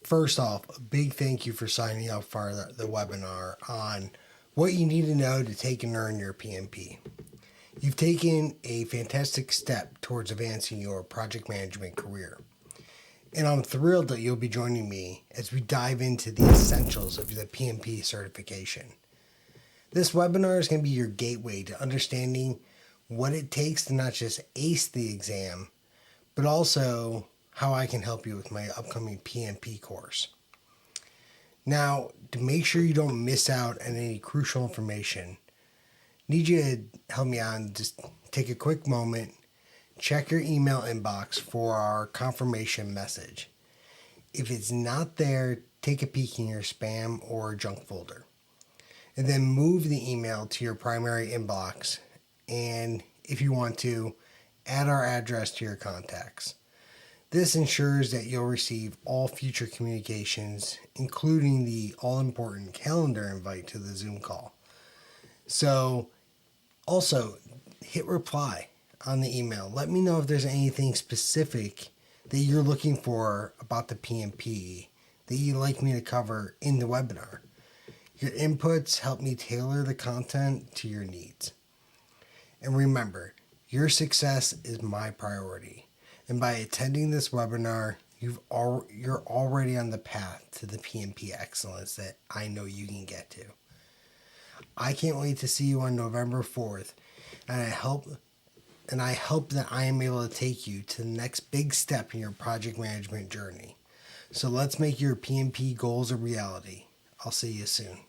First off, a big thank you for signing up for the webinar on what you need to know to take and earn your PMP. You've taken a fantastic step towards advancing your project management career. And I'm thrilled that you'll be joining me as we dive into the essentials of the PMP certification. This webinar is going to be your gateway to understanding what it takes to not just ace the exam, but also how I can help you with my upcoming PMP course. Now, to make sure you don't miss out on any crucial information, I need you to help me out and just take a quick moment, check your email inbox for our confirmation message. If it's not there, take a peek in your spam or junk folder. And then move the email to your primary inbox, and if you want to, add our address to your contacts. This ensures that you'll receive all future communications, including the all-important calendar invite to the Zoom call. So, also, hit reply on the email. Let me know if there's anything specific that you're looking for about the PMP that you'd like me to cover in the webinar. Your inputs help me tailor the content to your needs. And remember, your success is my priority. And by attending this webinar, you're already on the path to the PMP excellence that I know you can get to. I can't wait to see you on November 4th, and I hope that I am able to take you to the next big step in your project management journey. So let's make your PMP goals a reality. I'll see you soon.